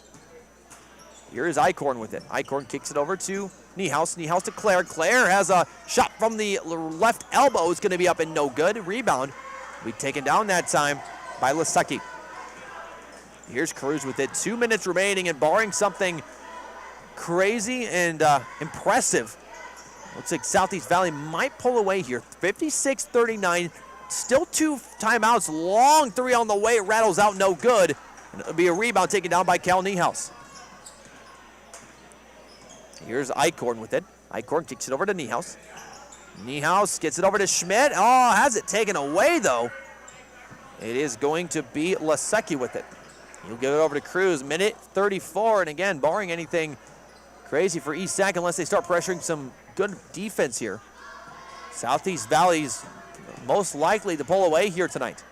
Here's Eichhorn with it. Eichhorn kicks it over to Niehaus. Niehaus to Claire. Claire has a shot from the left elbow. It's going to be up and no good. Rebound. We taken down that time by Lasecki. Here's Cruz with it. 2 minutes remaining, and barring something crazy and impressive, looks like Southeast Valley might pull away here. 56-39. Still 2 timeouts. Long three on the way. It rattles out, no good. And it'll be a rebound taken down by Cal Niehaus. Here's Eichhorn with it. Eichhorn kicks it over to Niehaus. Niehaus gets it over to Schmidt. Oh, has it taken away, though. It is going to be Lasecki with it. He'll give it over to Cruz. Minute 34, and again, barring anything crazy for East Sac, unless they start pressuring some good defense here. Southeast Valley's most likely to pull away here tonight.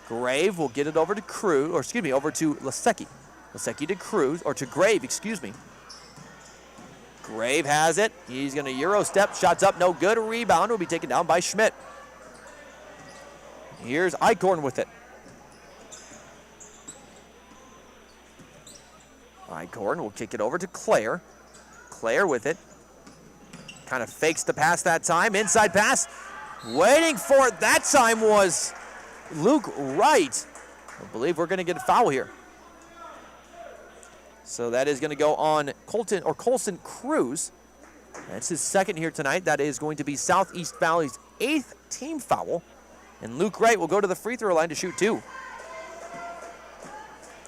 Grave will get it over to Cruz, or excuse me, over to Lasecki. Lasecki to Cruz, or to Grave, excuse me. Grave has it. He's going to Euro step. Shots up, no good. Rebound will be taken down by Schmidt. Here's Eichhorn with it. Eichhorn will kick it over to Claire. Claire with it. Kind of fakes the pass that time. Inside pass. Waiting for it that time was Luke Wright. I believe we're going to get a foul here. So that is going to go on Colson Cruz. That's his second here tonight. That is going to be Southeast Valley's 8th team foul. And Luke Wright will go to the free throw line to shoot 2.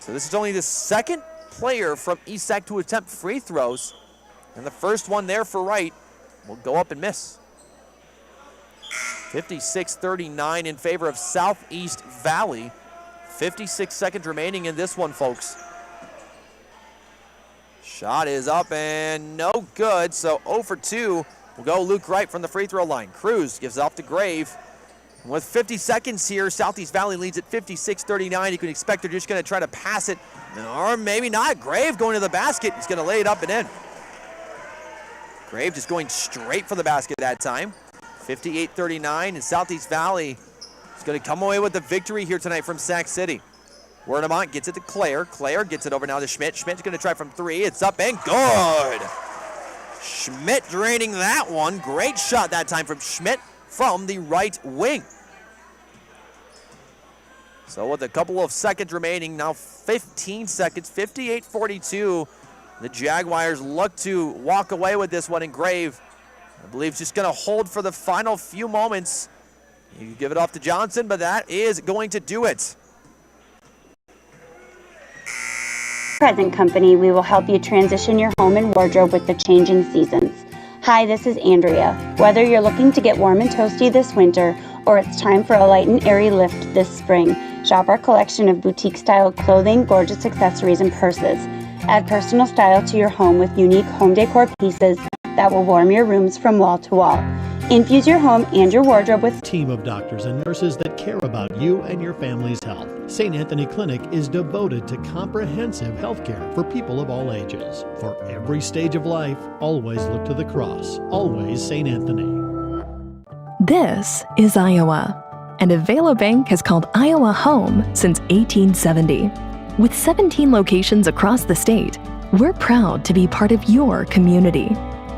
So this is only the second player from East Sac to attempt free throws. And the first one there for Wright will go up and miss. 56-39 in favor of Southeast Valley. 56 seconds remaining in this one, folks. Shot is up and no good, so 0 for 2 will go Luke Wright from the free throw line. Cruz gives it off to Grave. And with 50 seconds here, Southeast Valley leads at 56-39. You can expect they're just going to try to pass it, or maybe not. Grave going to the basket. He's going to lay it up and in. Grave just going straight for the basket that time. 58-39, and Southeast Valley is going to come away with the victory here tonight from Sac City. Wernimont gets it to Claire. Claire gets it over now to Schmidt. Schmidt's going to try from 3. It's up and good. Schmidt draining that one. Great shot that time from Schmidt from the right wing. So with a couple of seconds remaining, now 15 seconds, 58-42. The Jaguars look to walk away with this one, and Grave, I believe, just going to hold for the final few moments. You give it off to Johnson, but that is going to do it. Present Company, we will help you transition your home and wardrobe with the changing seasons. Hi, this is Andrea. Whether you're looking to get warm and toasty this winter, or it's time for a light and airy lift this spring, shop our collection of boutique-style clothing, gorgeous accessories, and purses. Add personal style to your home with unique home decor pieces that will warm your rooms from wall to wall. Infuse your home and your wardrobe with a team of doctors and nurses that care about you and your family's health. St. Anthony Clinic is devoted to comprehensive health care for people of all ages. For every stage of life, always look to the cross. Always St. Anthony. This is Iowa, and Avelo Bank has called Iowa home since 1870. With 17 locations across the state, we're proud to be part of your community.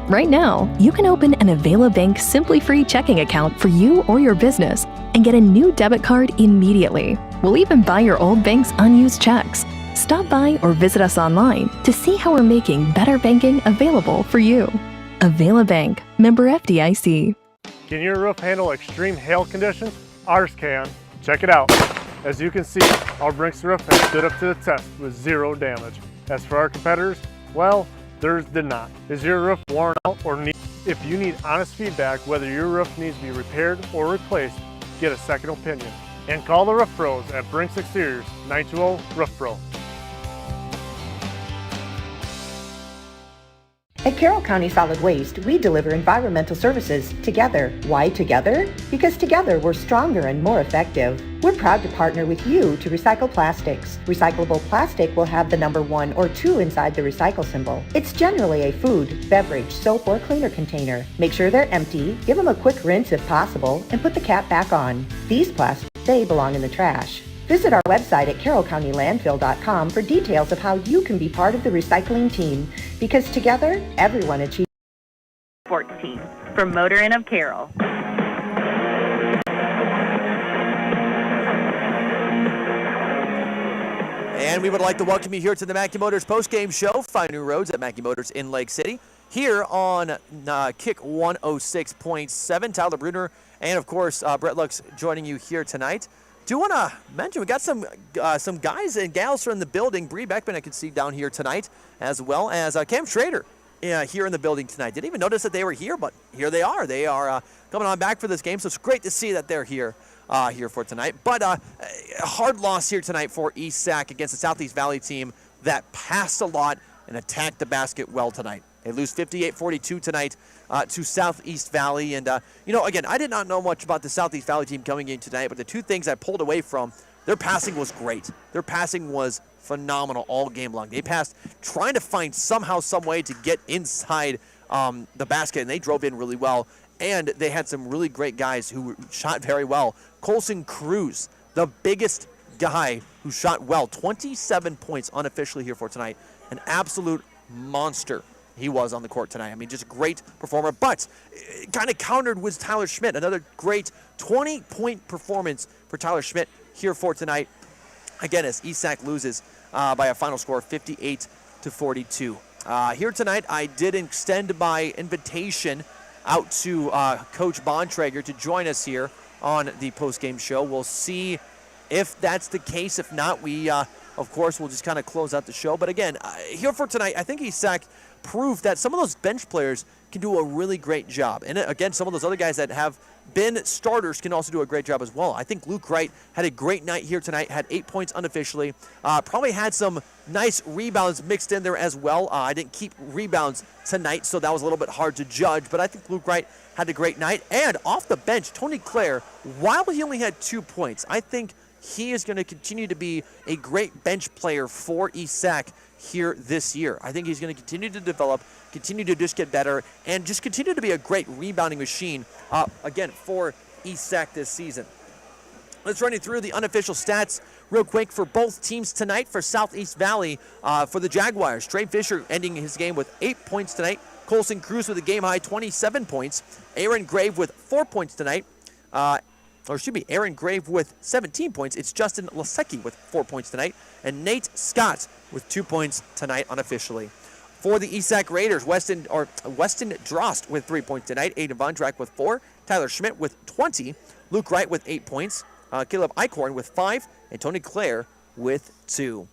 Right now, you can open an Avelo Bank Simply Free checking account for you or your business and get a new debit card immediately. We'll even buy your old bank's unused checks. Stop by or visit us online to see how we're making better banking available for you. Avelo Bank, member FDIC. Can your roof handle extreme hail conditions? Ours can. Check it out. As you can see, our Brinks roof has stood up to the test with 0 damage. As for our competitors, well, theirs did not. Is your roof worn out or need? If you need honest feedback whether your roof needs to be repaired or replaced, get a second opinion. And call the Roof Pros at Brinks Exteriors, 920 Roof Pro. At Carroll County Solid Waste, we deliver environmental services together. Why together? Because together we're stronger and more effective. We're proud to partner with you to recycle plastics. Recyclable plastic will have the number 1 or 2 inside the recycle symbol. It's generally a food, beverage, soap, or cleaner container. Make sure they're empty, give them a quick rinse if possible, and put the cap back on. These plastics, they belong in the trash. Visit our website at carrollcountylandfill.com for details of how you can be part of the recycling team, because together, everyone achieves. Sports team from Motor Inn of Carroll. And we would like to welcome you here to the Mackey Motors post-game show. Find new roads at Mackey Motors in Lake City. Here on Kick 106.7, Tyler Bruner and, of course, Brett Lux joining you here tonight. Do want to mention we got some guys and gals from the building. Bree Beckman I can see down here tonight, as well as Cam Schrader here in the building tonight. Didn't even notice that they were here, but here they are. They are coming on back for this game, so it's great to see that they're here for tonight. But a hard loss here tonight for East Sac against the Southeast Valley team that passed a lot and attacked the basket well tonight. They lose 58-42 tonight to Southeast Valley. And, again, I did not know much about the Southeast Valley team coming in tonight, but the two things I pulled away from, their passing was great. Their passing was phenomenal all game long. They passed trying to find somehow, some way to get inside the basket, and they drove in really well. And they had some really great guys who shot very well. Colson Cruz, the biggest guy who shot well, 27 points unofficially here for tonight. An absolute monster he was on the court tonight. I mean, just a great performer, but kind of countered with Tyler Schmidt. Another great 20-point performance for Tyler Schmidt here for tonight. Again, as East Sac loses by a final score of 58-42. Here tonight, I did extend my invitation out to Coach Bontrager to join us here on the post-game show. We'll see if that's the case. If not, we, of course, we'll just kind of close out the show. But again, here for tonight, I think East Sac proved that some of those bench players can do a really great job. And again, some of those other guys that have been starters can also do a great job as well. I think Luke Wright had a great night here tonight, had 8 points unofficially. Probably had some nice rebounds mixed in there as well. I didn't keep rebounds tonight, so that was a little bit hard to judge. But I think Luke Wright had a great night. And off the bench, Tony Clare, while he only had 2 points, I think he is going to continue to be a great bench player for East Sac here this year. I think he's going to continue to develop, continue to just get better, and just continue to be a great rebounding machine, again, for East Sac this season. Let's run you through the unofficial stats real quick for both teams tonight. For Southeast Valley, for the Jaguars, Trey Fisher ending his game with 8 points tonight. Colson Cruz with a game-high 27 points. Aaron Grave with 4 points tonight. Aaron Grave with 17 points. It's Justin Lasecki with 4 points tonight. And Nate Scott with 2 points tonight unofficially. For the East Sac Raiders, Weston Drost with 3 points tonight. Aiden Von Drack with 4. Tyler Schmidt with 20. Luke Wright with 8 points. Caleb Eichhorn with 5. And Tony Clare with 2.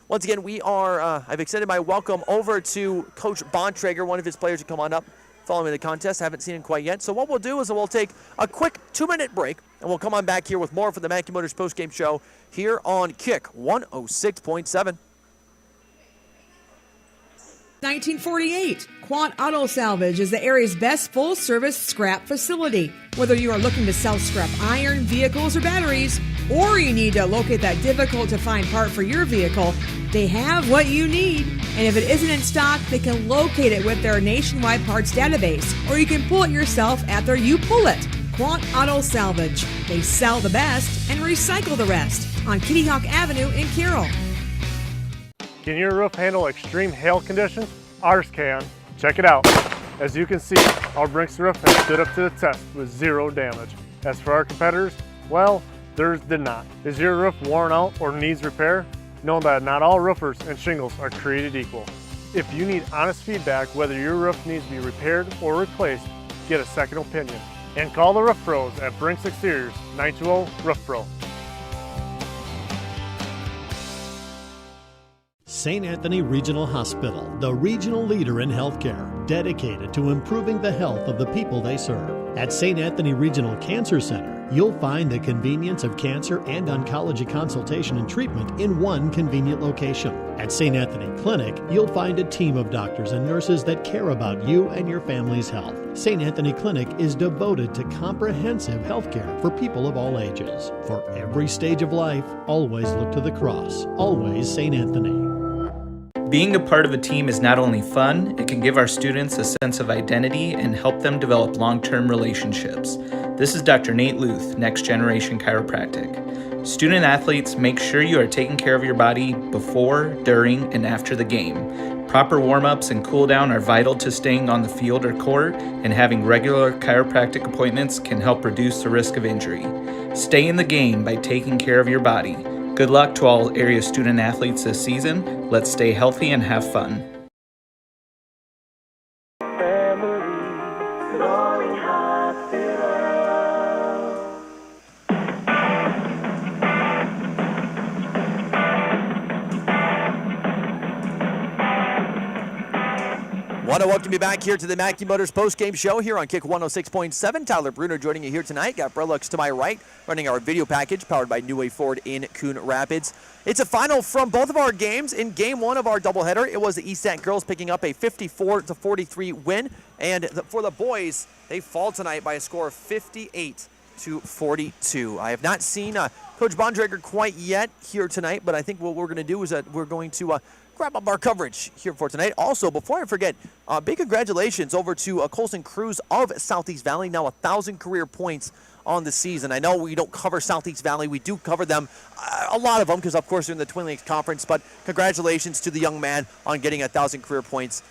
Once again, I've extended my welcome over to Coach Bontrager, one of his players to come on up following the contest. I haven't seen him quite yet. So what we'll do is we'll take a quick 2-minute break, and we'll come on back here with more for the Mackey Motors postgame show here on Kick 106.7. 1948, Quant Auto Salvage is the area's best full-service scrap facility. Whether you are looking to sell scrap iron, vehicles, or batteries, or you need to locate that difficult-to-find part for your vehicle, they have what you need. And if it isn't in stock, they can locate it with their nationwide parts database, or you can pull it yourself at their You Pull It. Quant Auto Salvage. They sell the best and recycle the rest on Kitty Hawk Avenue in Carroll. Can your roof handle extreme hail conditions? Ours can. Check it out. As you can see, our Brinks roof has stood up to the test with 0 damage. As for our competitors, well, theirs did not. Is your roof worn out or needs repair? Know that not all roofers and shingles are created equal. If you need honest feedback whether your roof needs to be repaired or replaced, get a second opinion. And call the Roof Pros at Brinks Exteriors, 920-ROOF-PRO. St. Anthony Regional Hospital, the regional leader in healthcare, dedicated to improving the health of the people they serve. At St. Anthony Regional Cancer Center, you'll find the convenience of cancer and oncology consultation and treatment in one convenient location. At St. Anthony Clinic, you'll find a team of doctors and nurses that care about you and your family's health. St. Anthony Clinic is devoted to comprehensive healthcare for people of all ages. For every stage of life, always look to the cross. Always St. Anthony. Being a part of a team is not only fun, it can give our students a sense of identity and help them develop long-term relationships. This is Dr. Nate Luth, Next Generation Chiropractic. Student athletes, make sure you are taking care of your body before, during, and after the game. Proper warm-ups and cool-down are vital to staying on the field or court, and having regular chiropractic appointments can help reduce the risk of injury. Stay in the game by taking care of your body. Good luck to all area student athletes this season. Let's stay healthy and have fun. Want to welcome you back here to the Mackey Motors post-game show here on Kick 106.7. Tyler Bruner joining you here tonight. Got Brelux to my right, running our video package powered by New Way Ford in Coon Rapids. It's a final from both of our games. In game one of our doubleheader, it was the ESAC girls picking up a 54-43 win. And for the boys, they fall tonight by a score of 58-42. I have not seen Coach Bondrager quite yet here tonight, but I think what we're going to do is that we're going to wrap up our coverage here for tonight. Also, before I forget, big congratulations over to Colson Cruz of Southeast Valley, now 1,000 career points on the season. I know we don't cover Southeast Valley. We do cover them, a lot of them, because of course they're in the Twin Lakes Conference, but congratulations to the young man on getting 1,000 career points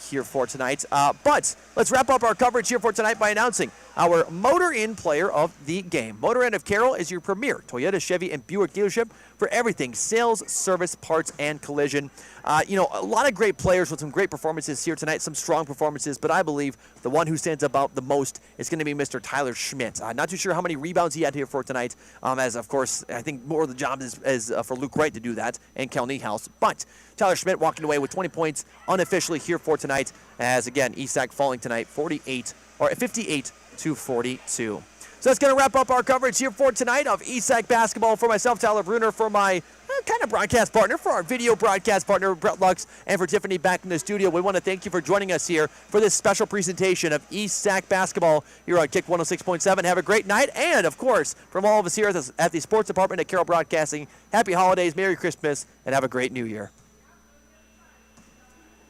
here for tonight. But let's wrap up our coverage here for tonight by announcing our Motor Inn player of the game. Motor Inn of Carroll is your premier Toyota, Chevy, and Buick dealership for everything sales, service, parts, and collision. A lot of great players with some great performances here tonight, some strong performances, but I believe the one who stands out the most is going to be Mr. Tyler Schmidt. Not too sure how many rebounds he had here for tonight, as of course, I think more of the job is for Luke Wright to do that, and Kel Niehaus. But Tyler Schmidt walking away with 20 points unofficially here for tonight, as again, ESAC falling tonight 58-42. So that's going to wrap up our coverage here for tonight of ESAC basketball. For myself, Tyler Bruner, for my kind of broadcast partner, for our video broadcast partner, Brett Lux, and for Tiffany back in the studio, we want to thank you for joining us here for this special presentation of ESAC basketball here on Kick 106.7. Have a great night, and of course, from all of us here at the Sports Department at Carroll Broadcasting, happy holidays, Merry Christmas, and have a great New Year.